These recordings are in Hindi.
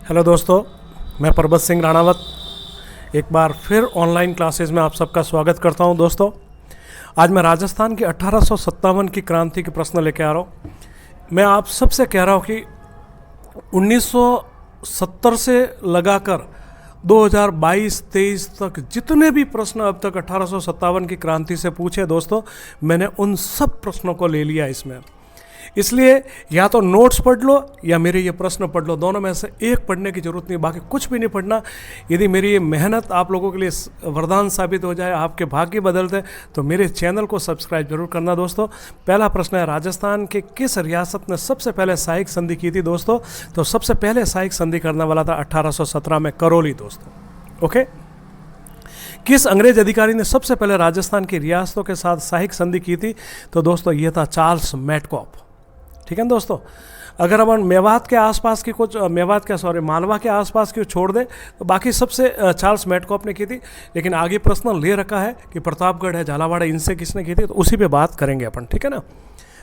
हेलो दोस्तों, मैं परबत सिंह राणावत एक बार फिर ऑनलाइन क्लासेस में आप सबका स्वागत करता हूं। दोस्तों, आज मैं राजस्थान की 1857 की क्रांति के प्रश्न लेके आ रहा हूं। मैं आप सबसे कह रहा हूं कि 1970 से लगाकर 2022-23 तक जितने भी प्रश्न अब तक 1857 की क्रांति से पूछे दोस्तों, मैंने उन सब प्रश्नों को ले लिया इसमें। इसलिए या तो नोट्स पढ़ लो या मेरे ये प्रश्न पढ़ लो, दोनों में से एक पढ़ने की जरूरत नहीं, बाकी कुछ भी नहीं पढ़ना। यदि मेरी ये मेहनत आप लोगों के लिए वरदान साबित हो जाए, आपके भाग्य बदल दे, तो मेरे चैनल को सब्सक्राइब जरूर करना दोस्तों। पहला प्रश्न है, राजस्थान के किस रियासत ने सबसे पहले सहायक संधि की थी दोस्तों? तो सबसे पहले सहायक संधि करने वाला था 1817 में करौली दोस्तों। ओके, किस अंग्रेज अधिकारी ने सबसे पहले राजस्थान की रियासतों के साथ सहायक संधि की थी? तो दोस्तों ये था चार्ल्स मेटकॉप। ठीक है दोस्तों, अगर अपन मेवात के आसपास की कुछ मालवा के आसपास की छोड़ दे तो बाकी सबसे चार्ल्स मेटकॉप ने की थी। लेकिन आगे प्रश्न ले रखा है कि प्रतापगढ़ है, झालावाड़, इनसे किसने की थी, तो उसी पे बात करेंगे अपन। ठीक है ना।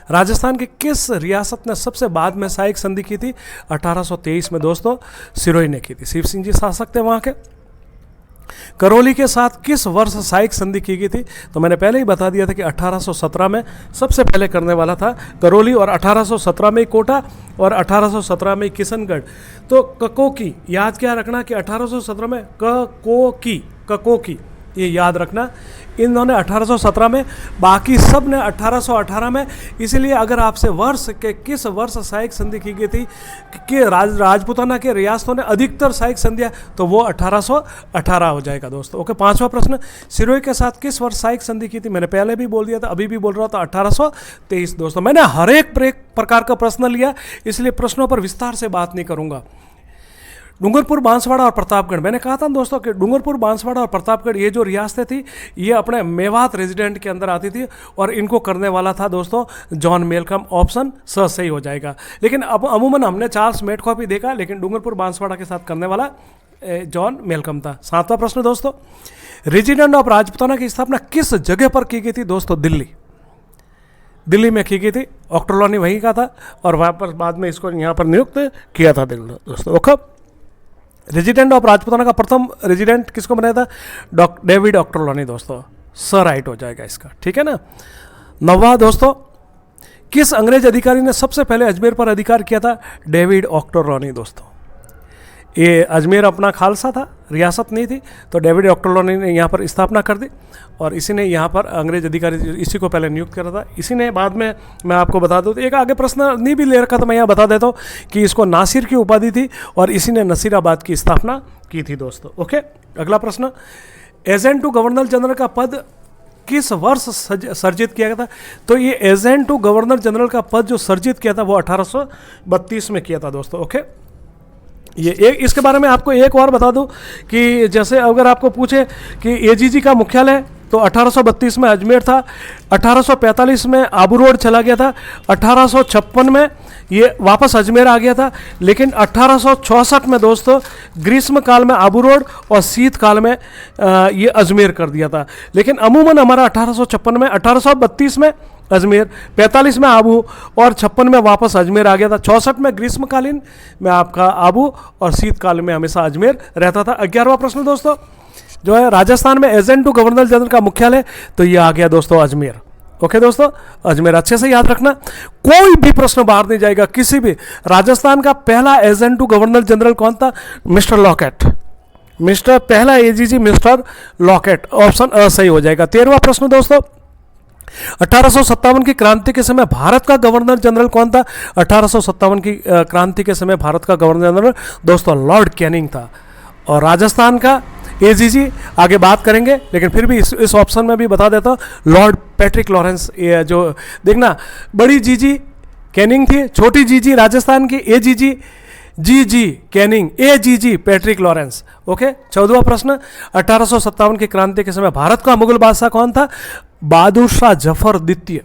राजस्थान की किस रियासत ने सबसे बाद में सहायक संधि की थी? 1823 में दोस्तों सिरोही ने की थी। शिव सिंह जी शासक थे वहाँ के। करौली के साथ किस वर्ष सहायक संधि की गई थी? तो मैंने पहले ही बता दिया था कि 1817 में सबसे पहले करने वाला था करौली, और 1817 में कोटा और 1817 में किशनगढ़। तो ककोकी याद क्या रखना कि 1817 में ककोकी ये याद रखना। इन्होंने 1817 में, बाकी सब ने 1818 में। इसलिए अगर आपसे वर्ष के किस वर्ष सहायक संधि की गई थी कि राजपूताना के रियासतों ने अधिकतर सहायक संधियां, तो वो 1818 हो जाएगा दोस्तों। ओके, पांचवा प्रश्न, सिरोही के साथ किस वर्ष सहायक संधि की थी? मैंने पहले भी बोल दिया था, अभी भी बोल रहा था, 1823 दोस्तों। मैंने हर एक प्रकार का प्रश्न लिया, इसलिए प्रश्नों पर विस्तार से बात नहीं करूंगा। डूंगरपुर, बांसवाड़ा और प्रतापगढ़, मैंने कहा था दोस्तों कि डूंगरपुर, बांसवाड़ा और प्रतापगढ़ ये जो रियासतें थी, ये अपने मेवात रेजिडेंट के अंदर आती थी, और इनको करने वाला था दोस्तों जॉन मेलकम। ऑप्शन स सही हो जाएगा। लेकिन अब अमूमन हमने चार्ल्स मेटकॉप ही देखा, लेकिन डूंगरपुर बांसवाड़ा के साथ करने वाला जॉन मेलकम था। सातवां प्रश्न दोस्तों, रेजिडेंट ऑफ राजपूताना की स्थापना किस जगह पर की गई थी दोस्तों? दिल्ली में की गई थी। ऑक्टरलॉनी वहीं का था, और वहाँ पर बाद में इसको यहाँ पर नियुक्त किया था दोस्तों। ओके, रेजिडेंट ऑफ राजपूताना का प्रथम रेजिडेंट किसको बनाया था? डेविड ऑक्टरलॉनी दोस्तों। सर राइट हो जाएगा इसका। ठीक है ना। नौवां दोस्तों, किस अंग्रेज अधिकारी ने सबसे पहले अजमेर पर अधिकार किया था? डेविड ऑक्टरलॉनी दोस्तों। ये अजमेर अपना खालसा था, रियासत नहीं थी, तो डेविड ऑक्टरलॉनी ने यहाँ पर स्थापना कर दी, और इसी ने यहाँ पर अंग्रेज अधिकारी इसी को पहले नियुक्त करा था। इसी ने बाद में, मैं आपको बता दूँ, एक आगे प्रश्न नहीं भी ले रखा था, मैं यहाँ बता देता हूँ कि इसको नासिर की उपाधि थी, और इसी ने नसीराबाद की स्थापना की थी दोस्तों। ओके, अगला प्रश्न, एजेंट टू गवर्नर जनरल का पद किस वर्ष सर्जित किया गया था? तो ये एजेंट टू गवर्नर जनरल का पद जो सर्जित किया था वो 1832 में किया था दोस्तों। ओके, ये एक, इसके बारे में आपको एक और बता दूं कि जैसे अगर आपको पूछे कि एजीजी का मुख्यालय, तो 1832 में अजमेर था, 1845 में आबू रोड चला गया था, 1856 में ये वापस अजमेर आ गया था, लेकिन 1864 में दोस्तों ग्रीष्म काल में आबू रोड और शीत काल में ये अजमेर कर दिया था। लेकिन अमूमन हमारा 1856 में, 1832 में अजमेर, 45 में आबू, और 56 में वापस अजमेर आ गया था। 64 में ग्रीष्मकालीन में आपका आबू, और शीतकाल में हमेशा अजमेर रहता था। 11वां प्रश्न दोस्तों जो है, राजस्थान में एजेंट टू गवर्नर जनरल का मुख्यालय, तो ये आ गया दोस्तों अजमेर। ओके दोस्तों, अजमेर अच्छे से याद रखना, कोई भी प्रश्न बाहर नहीं जाएगा किसी भी। राजस्थान का पहला एजेंट टू गवर्नर जनरल कौन था? Mister locket. पहला एजीजी मिस्टर लॉकेट। ऑप्शन अ सही हो जाएगा। 13वां प्रश्न दोस्तों, 1857 की क्रांति के समय भारत का गवर्नर जनरल कौन था? 1857 की क्रांति के समय भारत का गवर्नर जनरल दोस्तों लॉर्ड कैनिंग था। और राजस्थान का एजीजी आगे बात करेंगे, लेकिन फिर भी इस ऑप्शन में भी बता देता हूँ, लॉर्ड पैट्रिक लॉरेंस। ये जो देखना, बड़ी जीजी कैनिंग थी, छोटी जीजी राजस्थान की AGG GG Canning, AGG Patrick Lawrence. Okay, 14वां प्रश्न, 1857 की क्रांति के समय भारत का मुगल बादशाह कौन था? बहादुर शाह जफर द्वितीय।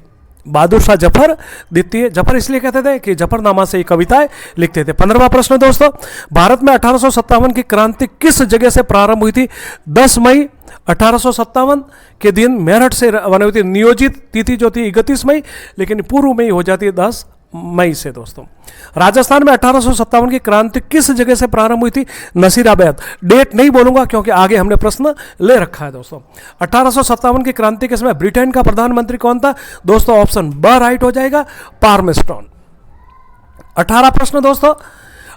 बहादुर शाह जफर द्वितीय, जफर इसलिए कहते थे कि जफरनामा से ही कविताएं लिखते थे। 15वां प्रश्न दोस्तों, भारत में 1857 की क्रांति किस जगह से प्रारंभ हुई थी? 10 मई 1857 के दिन मेरठ से रवाना हुई थी। नियोजित तिथि जो थी 31 मई, लेकिन पूर्व में ही हो जाती है 10 मई से दोस्तों। राजस्थान में 1857 की क्रांति किस जगह से प्रारंभ हुई थी? नसीराबाद। डेट नहीं बोलूंगा क्योंकि आगे हमने प्रश्न ले रखा है दोस्तों। 1857 की क्रांति के समय ब्रिटेन का प्रधानमंत्री कौन था? दोस्तों ऑप्शन ब राइट हो जाएगा, पार्मेस्टॉन। 18 प्रश्न दोस्तों।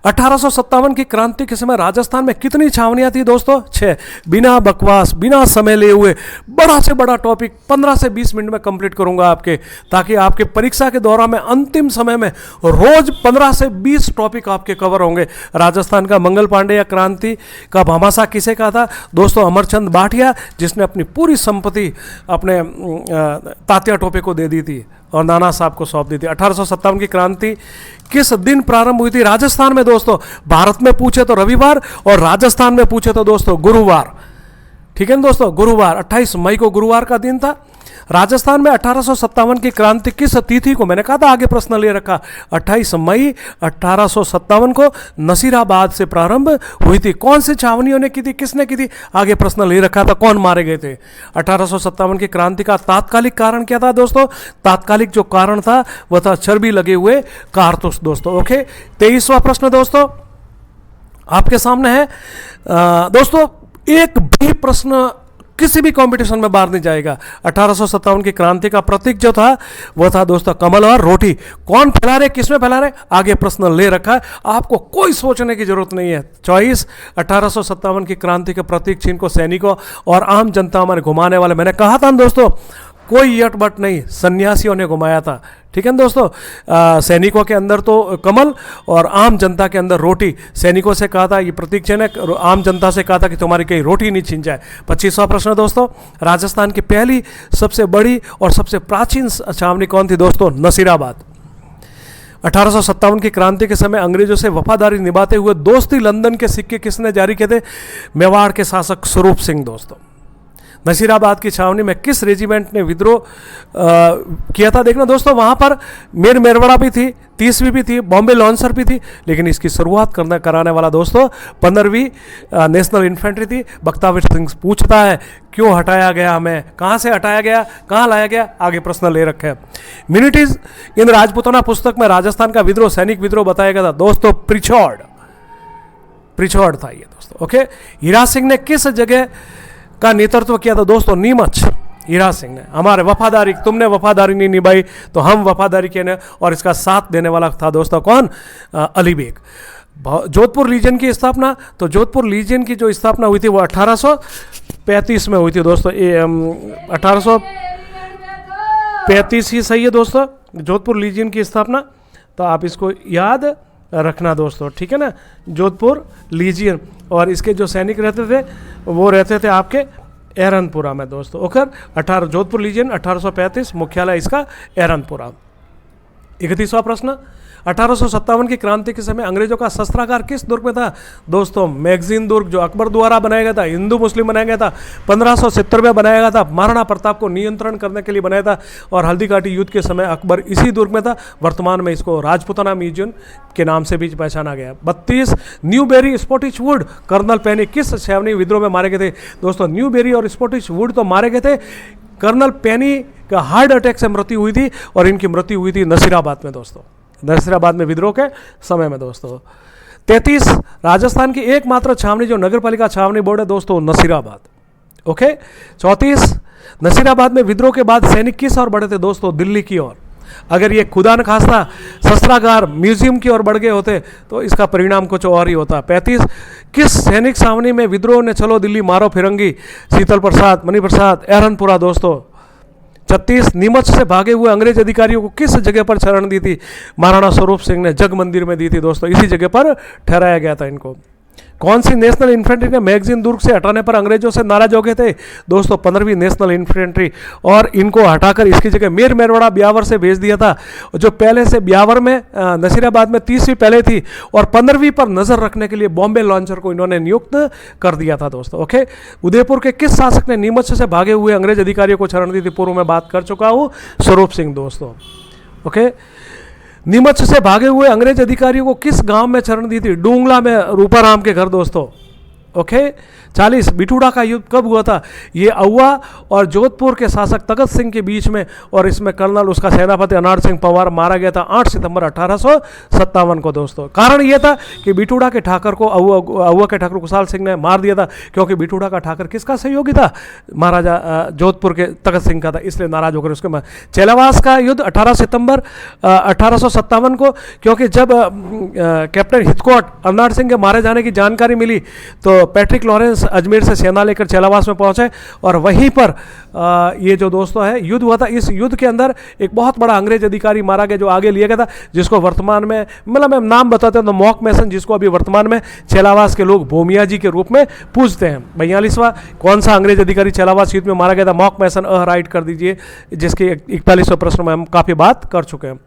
1857 की क्रांति के समय राजस्थान में कितनी छावनियां थी दोस्तों? 6। बिना बकवास, बिना समय लिए हुए बड़ा से बड़ा टॉपिक 15 से 20 मिनट में कंप्लीट करूंगा आपके, ताकि आपके परीक्षा के दौरान में अंतिम समय में रोज 15 से 20 टॉपिक आपके कवर होंगे। राजस्थान का मंगल पांडे या क्रांति का भामाशाह किसे कहा था? दोस्तों अमरचंद भाटिया, जिसने अपनी पूरी संपत्ति अपने तात्या टोपे को दे दी थी और नाना साहब को सौंप दी थी। 1857 की क्रांति किस दिन प्रारंभ हुई थी? राजस्थान में दोस्तों। भारत में पूछे तो रविवार और राजस्थान में पूछे तो दोस्तों गुरुवार। ठीक है ना दोस्तों, गुरुवार 28 मई को गुरुवार का दिन था। राजस्थान में 1857 की क्रांति किस तिथि को? मैंने कहा था आगे प्रश्न ले रखा। 28 मई 1857 को नसीराबाद से प्रारंभ हुई थी। कौन सी छावनियों ने की थी, किसने की थी? आगे प्रश्न ले रखा था। कौन मारे गए थे? 1857 की क्रांति का तात्कालिक कारण क्या था दोस्तों? तात्कालिक जो कारण था वह था चर्बी लगे हुए कारतूस दोस्तों। ओके, 23वां प्रश्न दोस्तों आपके सामने है। दोस्तों एक भी प्रश्न किसी भी कंपटीशन में बाहर नहीं जाएगा। 1857 की क्रांति का प्रतीक जो था वह था दोस्तों कमल और रोटी। कौन फैला रहे, किसमें फैला रहे? आगे प्रश्न ले रखा है, आपको कोई सोचने की जरूरत नहीं है। 24 1857 की क्रांति के प्रतीक चिन्ह को सैनिकों और आम जनता में घुमाने वाले, मैंने कहा था दोस्तों कोई यट बट नहीं, सन्यासियों ने घुमाया था। ठीक है ना दोस्तों, सैनिकों के अंदर तो कमल और आम जनता के अंदर रोटी। सैनिकों से कहा था ये प्रतीक चिन्ह है, आम जनता से कहा था कि तुम्हारी कहीं रोटी नहीं छीन जाए। 25वां प्रश्न दोस्तों, राजस्थान की पहली सबसे बड़ी और सबसे प्राचीन छावनी कौन थी दोस्तों? नसीराबाद। 1857 की क्रांति के समय अंग्रेजों से वफादारी निभाते हुए दोस्ती लंदन के सिक्के किसने जारी किए थे? मेवाड़ के शासक स्वरूप सिंह दोस्तों। नसीराबाद की छावनी में किस रेजिमेंट ने विद्रोह किया था? देखना दोस्तों, वहां पर मेरवड़ा भी थी, 30वीं भी थी, बॉम्बे लॉन्सर भी थी, लेकिन इसकी शुरुआत कराने वाला दोस्तों 15वीं नेशनल इन्फेंट्री थी। बख्तावर सिंह पूछता है क्यों हटाया गया, हमें कहां से हटाया गया, कहां लाया गया? आगे प्रश्न ले रखे हैं। मिनिटीज इन राजपूताना पुस्तक में राजस्थान का विद्रोह सैनिक विद्रोह बताया गया था दोस्तों प्रिछौड़ था ये दोस्तों। ओके, हीरा सिंह ने किस जगह का नेतृत्व किया था दोस्तों? नीमच। हीरा सिंह ने, हमारे वफादारी, तुमने वफादारी नहीं निभाई तो हम वफादारी किए, और इसका साथ देने वाला था दोस्तों कौन? अली बेग। जोधपुर लीजन की स्थापना, तो जोधपुर लीजन की जो स्थापना हुई थी वो 1835 में हुई थी दोस्तों। 1835 ही सही है दोस्तों, जोधपुर लीजन की स्थापना। तो आप इसको याद रखना दोस्तों, ठीक है ना, जोधपुर लीजियन। और इसके जो सैनिक रहते थे वो रहते थे आपके एरनपुरा में दोस्तों। ओकर जोधपुर लीजियन 1835, मुख्यालय इसका एरनपुरा। 31वां प्रश्न, 1857 की क्रांति के समय अंग्रेजों का शस्त्रागार किस दुर्ग में था दोस्तों? मैगजीन दुर्ग, जो अकबर द्वारा बनाया गया था, हिंदू मुस्लिम बनाया गया था, 1570 में बनाया गया था, महाराणा प्रताप को नियंत्रण करने के लिए बनाया था, और हल्दी घाटी युद्ध के समय अकबर इसी दुर्ग में था। वर्तमान में इसको राजपुताना म्यूजियम के नाम से भी पहचाना गया। 32 न्यूबेरी स्कॉटिश वुड, कर्नल पेनी किस छावनी विद्रोह में मारे गए थे दोस्तों? न्यूबेरी और स्कॉटिश वुड तो मारे गए थे, कर्नल पेनी का हार्ट अटैक से मृत्यु हुई थी, और इनकी मृत्यु हुई थी नसीराबाद में दोस्तों, नसीराबाद में विद्रोह के समय में दोस्तों। 33 राजस्थान की एकमात्र छावनी जो नगर पालिका छावनी बोर्ड है दोस्तों, नसीराबाद। ओके, 34 नसीराबाद में विद्रोह के बाद सैनिक किस ओर बढ़े थे दोस्तों? दिल्ली की ओर। अगर ये खुदा न खास्ता शस्त्रागार म्यूजियम की ओर बढ़ गए होते तो इसका परिणाम कुछ और ही होता। 35 किस सैनिक छावनी में विद्रोह ने चलो दिल्ली मारो फिरंगी? शीतल प्रसाद, मणि प्रसाद, एरनपुरा दोस्तों। 36 नीमच से भागे हुए अंग्रेज अधिकारियों को किस जगह पर शरण दी थी? महाराणा स्वरूप सिंह ने जग मंदिर में दी थी दोस्तों, इसी जगह पर ठहराया गया था इनको। कौन सी नेशनल इन्फेंट्री ने मैगजीन दुर्ग से हटाने पर अंग्रेजों से नाराज हो गए थे दोस्तों? 15वीं नेशनल इन्फेंट्री, और इनको हटाकर इसकी जगह मेरवड़ा ब्यावर से भेज दिया था, जो पहले से ब्यावर में नसीराबाद में 30वीं पहले थी, और 15वीं पर नजर रखने के लिए बॉम्बे लॉन्चर को इन्होंने नियुक्त कर दिया था दोस्तों। ओके, उदयपुर के किस शासक ने नीमच से भागे हुए अंग्रेज अधिकारियों को शरण दी थी? पूर्व में बात कर चुका हूँ, स्वरूप सिंह दोस्तों। ओके, नीमच से भागे हुए अंग्रेज अधिकारियों को किस गांव में शरण दी थी? डूंगला में रूपाराम के घर दोस्तों। ओके। 40 बिठूड़ा का युद्ध कब हुआ था? ये अहुआ और जोधपुर के शासक तखत सिंह के बीच में, और इसमें कर्नल उसका सेनापति अनार सिंह पंवार मारा गया था 8 सितंबर 1857 को दोस्तों। कारण ये था कि बिठूड़ा के ठाकर को अहुआ के ठाकर कुशाल सिंह ने मार दिया था, क्योंकि बिठूड़ा का ठाकर किसका सहयोगी था? महाराजा जोधपुर के तखत सिंह का था, इसलिए नाराज होकर उसके मार। चेलावास का युद्ध 18 सितंबर 1857 को, क्योंकि जब कैप्टन हिथकोट अनार सिंह के मारे जाने की जानकारी मिली तो पैट्रिक लॉरेंस अजमेर से सेना लेकर चेलावास में पहुंचे, और वहीं पर ये जो दोस्तों है युद्ध हुआ था। इस युद्ध के अंदर एक बहुत बड़ा अंग्रेज अधिकारी मारा गया जो आगे लिया गया था, जिसको वर्तमान में, मतलब मैं नाम बताते हैं तो मॉक मैसन, जिसको अभी वर्तमान में चेलावास के लोग भूमिया जी के रूप में पूजते हैं। 42वां कौन सा अंग्रेज अधिकारी चेलावास युद्ध में मारा गया था? मॉक मैसन। राइट कर दीजिए, जिसके 41वें प्रश्न में हम काफ़ी बात कर चुके हैं।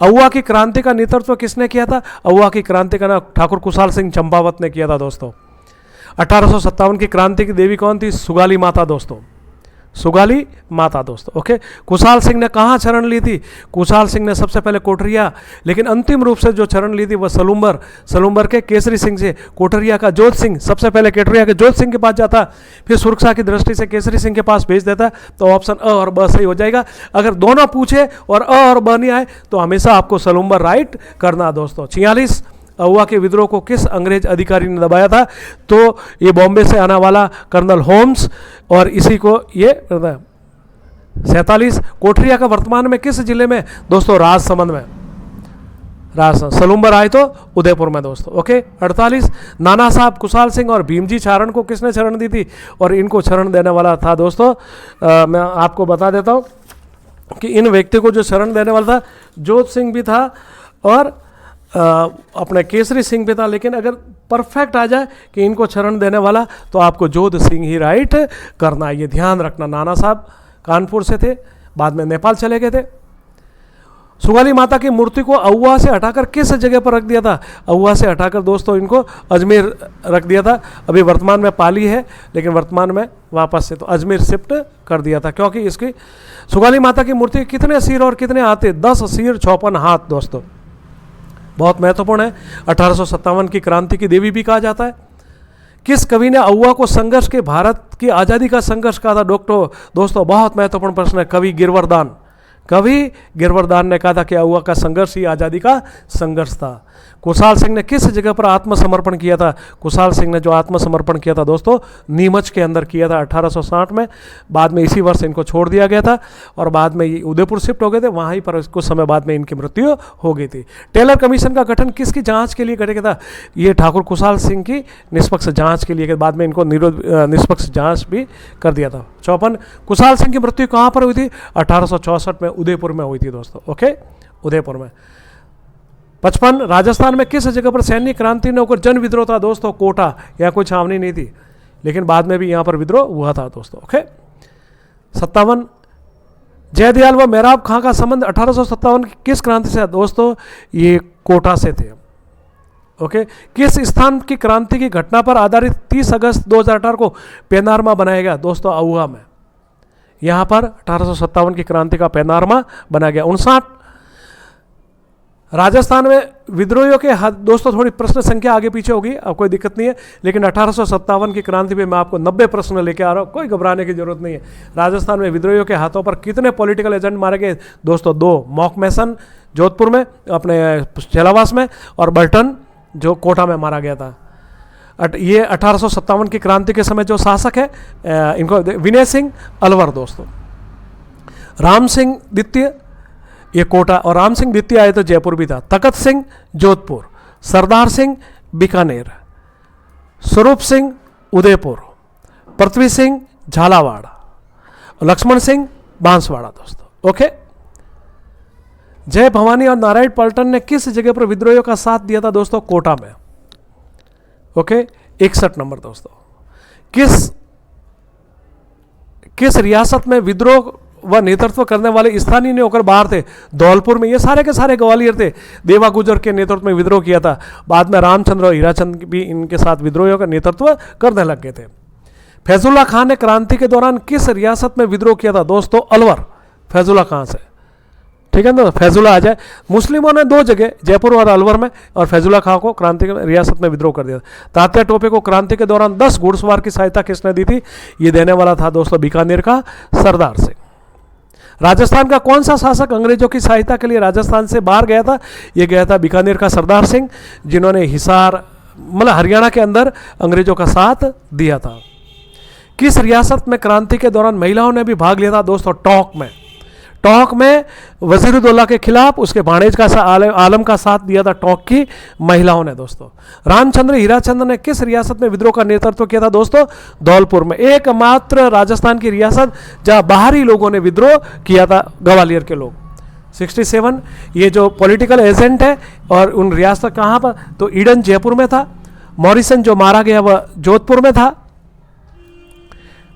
अहुआ की क्रांति का नेतृत्व किसने किया था? अहुआ की क्रांति का ना ठाकुर कुशाल सिंह चंपावत ने किया था दोस्तों। 1857 की क्रांति की देवी कौन थी? सुगाली माता दोस्तों, सुगाली माता दोस्तों। ओके। कुशाल सिंह ने कहाँ शरण ली थी? कुशाल सिंह ने सबसे पहले कोठरिया, लेकिन अंतिम रूप से जो शरण ली थी वह सलूम्बर के केसरी सिंह से। कोठरिया का जोध सिंह सबसे पहले कोठरिया के जोध सिंह के पास जाता, फिर सुरक्षा की दृष्टि से केसरी सिंह के पास भेज देता, तो ऑप्शन अ और ब सही हो जाएगा। अगर दोनों पूछे और अ और ब नहीं आए तो हमेशा आपको सलूम्बर राइट करना दोस्तों। 46 अहुआ के विद्रोह को किस अंग्रेज अधिकारी ने दबाया था? तो ये बॉम्बे से आने वाला कर्नल होम्स, और इसी को ये 47 कोठरिया का वर्तमान में किस जिले में? दोस्तों राजसमंद में। राजसमंद। सलूम्बर आए तो उदयपुर में दोस्तों। ओके। 48 नाना साहब कुशाल सिंह और भीमजी चारण को किसने शरण दी थी? और इनको शरण देने वाला था दोस्तों, मैं आपको बता देता हूँ कि इन व्यक्ति को जो शरण देने वाला था जोध सिंह भी था और अपने केसरी सिंह भी था, लेकिन अगर परफेक्ट आ जाए कि इनको शरण देने वाला तो आपको जोध सिंह ही राइट करना है, ये ध्यान रखना। नाना साहब कानपुर से थे, बाद में नेपाल चले गए थे। सुगाली माता की मूर्ति को अहुआ से हटाकर किस जगह पर रख दिया था? अहुआ से हटाकर दोस्तों इनको अजमेर रख दिया था। अभी वर्तमान में पाली है, लेकिन वर्तमान में वापस से तो अजमेर शिफ्ट कर दिया था, क्योंकि इसकी सुगाली माता की मूर्ति कितने सिर और कितने हाथ थे? 10 सिर 54 हाथ दोस्तों, बहुत महत्वपूर्ण है। 1857 की क्रांति की देवी भी कहा जाता है। किस कवि ने अहुआ को संघर्ष के, भारत की आज़ादी का संघर्ष कहा था? दोस्तों बहुत महत्वपूर्ण प्रश्न है। कवि गिरवरदान ने कहा था कि अहुआ का संघर्ष ही आज़ादी का संघर्ष था। कुशाल सिंह ने किस जगह पर आत्मसमर्पण किया था? कुशाल सिंह ने जो आत्मसमर्पण किया था दोस्तों नीमच के अंदर किया था 1860 में। बाद में इसी वर्ष इनको छोड़ दिया गया था और बाद में ये उदयपुर शिफ्ट हो गए थे, वहीं पर कुछ समय बाद में इनकी मृत्यु हो गई थी। टेलर कमीशन का गठन किसकी जांच के लिए किया था? ये ठाकुर कुशाल सिंह की निष्पक्ष जांच के लिए, बाद में इनको निष्पक्ष जांच भी कर दिया था। 54 कुशाल सिंह की मृत्यु कहाँ पर हुई थी? 1864 में उदयपुर में हुई थी दोस्तों। ओके, उदयपुर में। 55 राजस्थान में किस जगह पर सैन्य क्रांति ने होकर जन विद्रोह था? दोस्तों कोटा, यहाँ कोई छावनी नहीं थी, लेकिन बाद में भी यहाँ पर विद्रोह हुआ था दोस्तों। ओके। 57 जयदयाल व मेहराब खां का संबंध 1857 की किस क्रांति से? दोस्तों ये कोटा से थे। ओके। किस स्थान की क्रांति की घटना पर आधारित 30 अगस्त 2018 को पैनारमा बनाया गया? दोस्तों अहुआ में। यहाँ पर 1857 की क्रांति का पैनारमा बनाया गया। 59 राजस्थान में विद्रोहियों के दोस्तों थोड़ी प्रश्न संख्या आगे पीछे होगी, अब कोई दिक्कत नहीं है, लेकिन 1857 की क्रांति पे मैं आपको 90 प्रश्न लेके आ रहा हूँ, कोई घबराने की जरूरत नहीं है। राजस्थान में विद्रोहियों के हाथों पर कितने पॉलिटिकल एजेंट मारे गए? दोस्तों 2, मॉक मैसन जोधपुर में अपने चेलावास में, और बर्टन जो कोटा में मारा गया था। ये 1857 की क्रांति के समय जो शासक है इनको विनय सिंह अलवर दोस्तों। राम सिंह द्वितीय ये कोटा, और राम सिंह द्वितीय आए तो जयपुर भी था। तखत सिंह जोधपुर, सरदार सिंह बीकानेर, स्वरूप सिंह उदयपुर, पृथ्वी सिंह झालावाड़, लक्ष्मण सिंह बांसवाड़ा दोस्तों। ओके। जय भवानी और नारायण पलटन ने किस जगह पर विद्रोहियों का साथ दिया था? दोस्तों कोटा में। ओके। 61 नंबर दोस्तों। किस रियासत में विद्रोह व नेतृत्व करने वाले स्थानीय ने होकर बाहर थे? धौलपुर में। ये सारे के सारे ग्वालियर थे। देवा गुजर के नेतृत्व में विद्रोह किया था। बाद में रामचंद्र और हीराचंद भी इनके साथ विद्रोहियों का नेतृत्व करने लग गए थे। फैजुल्ला खान ने क्रांति के दौरान किस रियासत में विद्रोह किया था? दोस्तों अलवर, फैजुल्ला खान से। ठीक है ना, फैजुल्ला आ जाए। मुस्लिमों ने 2 जगह जयपुर और अलवर में और फैजुल्ला खां को क्रांति रियासत में विद्रोह कर दिया। तात्या टोपे को क्रांति के दौरान 10 घुड़सवार की सहायता किसने दी थी? ये देने वाला था दोस्तों बीकानेर का सरदार सिंह। राजस्थान का कौन सा शासक अंग्रेजों की सहायता के लिए राजस्थान से बाहर गया था? ये गया था बीकानेर का सरदार सिंह, जिन्होंने हिसार मतलब हरियाणा के अंदर अंग्रेजों का साथ दिया था। किस रियासत में क्रांति के दौरान महिलाओं ने भी भाग लिया था दोस्तों? टोंक में। टोंक में वजीरुद्दौला के खिलाफ उसके भाणेज का आलम का साथ दिया था टोंक की महिलाओं ने दोस्तों। रामचंद्र हीराचंद्र ने किस रियासत में विद्रोह का नेतृत्व किया था दोस्तों? धौलपुर में। एकमात्र राजस्थान की रियासत जहां बाहरी लोगों ने विद्रोह किया था, ग्वालियर के लोग। 67 ये जो पॉलिटिकल एजेंट है और उन रियासत कहाँ पर? तो ईडन जयपुर में था। मॉरिसन जो मारा गया वह जोधपुर में था।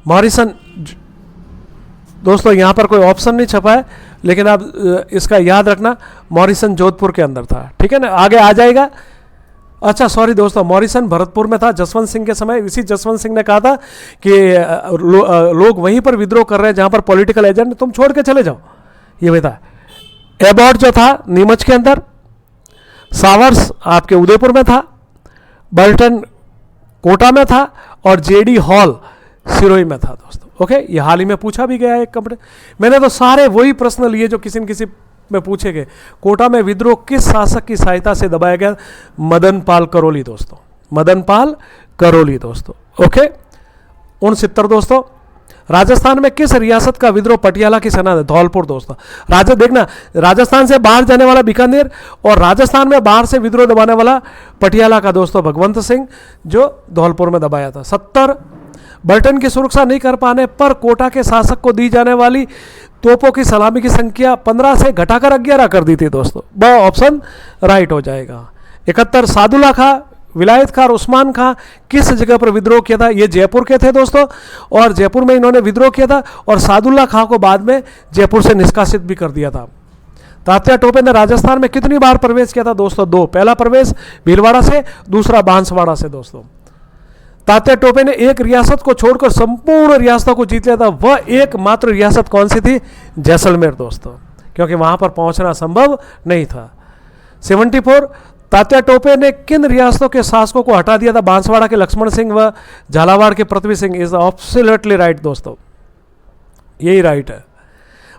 मॉरिसन दोस्तों यहाँ पर कोई ऑप्शन नहीं छपा है, लेकिन आप इसका याद रखना, मॉरिसन जोधपुर के अंदर था। ठीक है ना, आगे आ जाएगा। अच्छा सॉरी दोस्तों, मॉरिसन भरतपुर में था जसवंत सिंह के समय। इसी जसवंत सिंह ने कहा था कि लोग वहीं पर विद्रोह कर रहे हैं जहाँ पर पॉलिटिकल एजेंट, तुम छोड़ के चले जाओ, ये बता। एबॉट जो था नीमच के अंदर, सावर्स आपके उदयपुर में था, बल्टन कोटा में था और जेडी हॉल सिरोही में था दोस्तों। ओके, ये हाल ही में पूछा भी गया है एक कंपनी। मैंने तो सारे वही प्रश्न लिए जो किसी न किसी में पूछे गए। कोटा में विद्रोह किस शासक की सहायता से दबाया गया? मदन पाल करोली दोस्तों, मदन पाल करोली दोस्तों। ओके, 69 दोस्तों, राजस्थान में किस रियासत का विद्रोह पटियाला की सेना? धौलपुर दोस्तों। देखना, राजस्थान से बाहर जाने वाला बीकानेर और राजस्थान में बाहर से विद्रोह दबाने वाला पटियाला का दोस्तों भगवंत सिंह, जो धौलपुर में दबाया था। 70 बल्टन की सुरक्षा नहीं कर पाने पर कोटा के शासक को दी जाने वाली तोपों की सलामी की संख्या 15 से घटाकर 11 कर दी थी दोस्तों। ब ऑप्शन राइट हो जाएगा। 71 सादुल्ला खां, विलायत खां और उस्मान खां किस जगह पर विद्रोह किया था? ये जयपुर के थे दोस्तों, और जयपुर में इन्होंने विद्रोह किया था और सादुल्ला खां को बाद में जयपुर से निष्कासित भी कर दिया था। तात्या टोपे ने राजस्थान में कितनी बार प्रवेश किया था दोस्तों? 2। पहला प्रवेश भीलवाड़ा से, दूसरा बांसवाड़ा से दोस्तों। तात्या टोपे ने एक रियासत को छोड़कर संपूर्ण रियासतों को जीत लिया था। वह एकमात्र रियासत कौन सी थी? जैसलमेर दोस्तों, क्योंकि वहां पर पहुंचना संभव नहीं था। 74 तात्या टोपे ने किन रियासतों के शासकों को हटा दिया था? बांसवाड़ा के लक्ष्मण सिंह व झालावाड़ के Prithvi Singh. Is absolutely right दोस्तों, यही राइट है।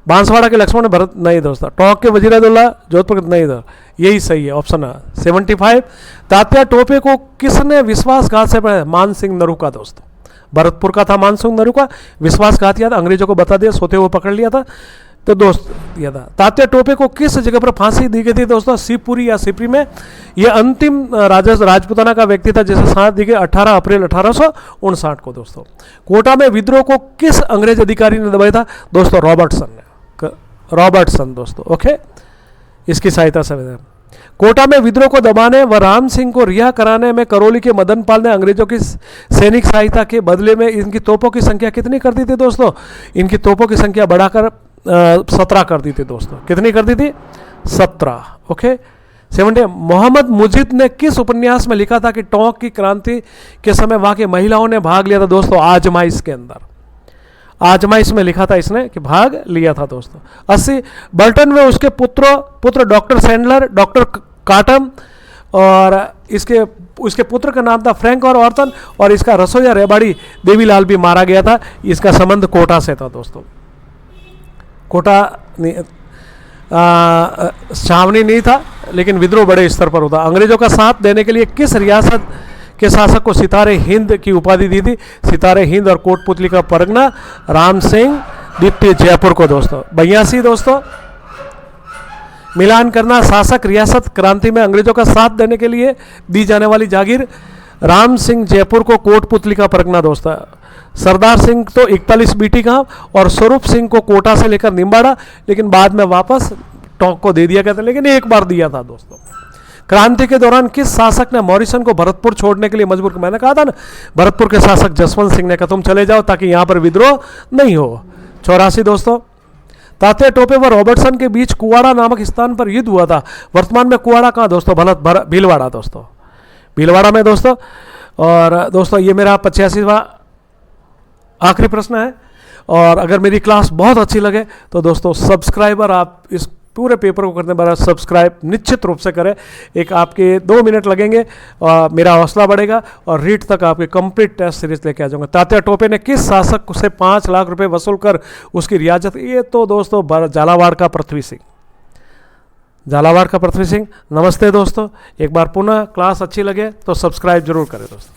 बांसवाड़ा के लक्ष्मण भरत नहीं दोस्तों। टोंक के वजीरुद्दौला, जोधपुर नहीं दो, यही सही है ऑप्शन है। 75 तात्या टोपे को किसने विश्वासघात से पकड़ा? मान सिंह नरूका दोस्तों, भरतपुर का था मान सिंह नरूका। विश्वासघात किया था, अंग्रेजों को बता दिया, सोते हुए पकड़ लिया था तो दोस्त दिया था। तात्या टोपे को किस जगह पर फांसी दी गई थी दोस्तों? शिवपुरी या सिपरी में। यह अंतिम राजपुताना का व्यक्ति था जिसे फांसी दी गई 18 अप्रैल 1859 को दोस्तों। कोटा में विद्रोह को किस अंग्रेज अधिकारी ने दबाया था दोस्तों? रॉबर्टसन ने, रॉबर्टसन दोस्तों। ओके, इसकी सहायता से कोटा में विद्रोह को दबाने व राम सिंह को रिहा कराने में करौली के मदन पाल ने अंग्रेजों की सैनिक सहायता के बदले में इनकी तोपों की संख्या कितनी कर दी थी दोस्तों? इनकी तोपों की संख्या बढ़ाकर 17 कर दी थी दोस्तों। कितनी कर दी थी? 17। ओके, 70 मोहम्मद मुजिद ने किस उपन्यास में लिखा था कि टोंक की क्रांति के समय वहां की महिलाओं ने भाग लिया था दोस्तों? आजमाइश के अंदर, आजमाइश में लिखा था इसने कि भाग लिया था दोस्तों। 80 बल्टन में उसके पुत्र डॉक्टर सैंडलर, डॉक्टर काटम और उसके पुत्र का नाम था फ्रैंक और ऑर्थन, और इसका रसोईया रेबाड़ी देवीलाल भी मारा गया था। इसका संबंध कोटा से था दोस्तों। कोटा छावनी नहीं था, लेकिन विद्रोह बड़े स्तर पर होता। अंग्रेजों का साथ देने के लिए किस रियासत के शासक को सितारे हिंद की उपाधि दी थी? सितारे हिंद और कोटपुतली का परगना राम सिंह द्वितीय जयपुर को दोस्तों। 82 दोस्तों, मिलान करना शासक रियासत क्रांति में अंग्रेजों का साथ देने के लिए दी जाने वाली जागीर राम सिंह जयपुर को कोटपुतली का परगना दोस्तों। सरदार सिंह तो 41 बीटी गांव और स्वरूप सिंह को कोटा से लेकर निम्बाड़ा, लेकिन बाद में वापस टोंक को दे दिया गया था, लेकिन एक बार दिया था दोस्तों। क्रांति के दौरान किस शासक ने मॉरिसन को भरतपुर छोड़ने के लिए मजबूर किया? मैंने कहा था ना, भरतपुर के शासक जसवंत सिंह ने कहा तुम चले जाओ ताकि यहां पर विद्रोह नहीं हो। 84 दोस्तों, तात्या टोपे व रॉबर्टसन के बीच कुवाड़ा नामक स्थान पर युद्ध हुआ था। वर्तमान में कुवाड़ा कहाँ दोस्तों? भीलवाड़ा दोस्तों, भीलवाड़ा में दोस्तों। और दोस्तों ये मेरा 85वां आखिरी प्रश्न है, और अगर मेरी क्लास बहुत अच्छी लगे तो दोस्तों सब्सक्राइबर आप इस पूरे पेपर को करने बार सब्सक्राइब निश्चित रूप से करें। एक आपके 2 मिनट लगेंगे और मेरा हौसला बढ़ेगा और रीट तक आपके कंप्लीट टेस्ट सीरीज लेके आ जाऊंगा। तात्या टोपे ने किस शासक से 5 लाख रुपए वसूल कर उसकी रियासत, ये तो दोस्तों झालावाड़ का पृथ्वी सिंह, झालावाड़ का पृथ्वी सिंह। नमस्ते दोस्तों, एक बार पुनः क्लास अच्छी लगे तो सब्सक्राइब जरूर करें दोस्तों।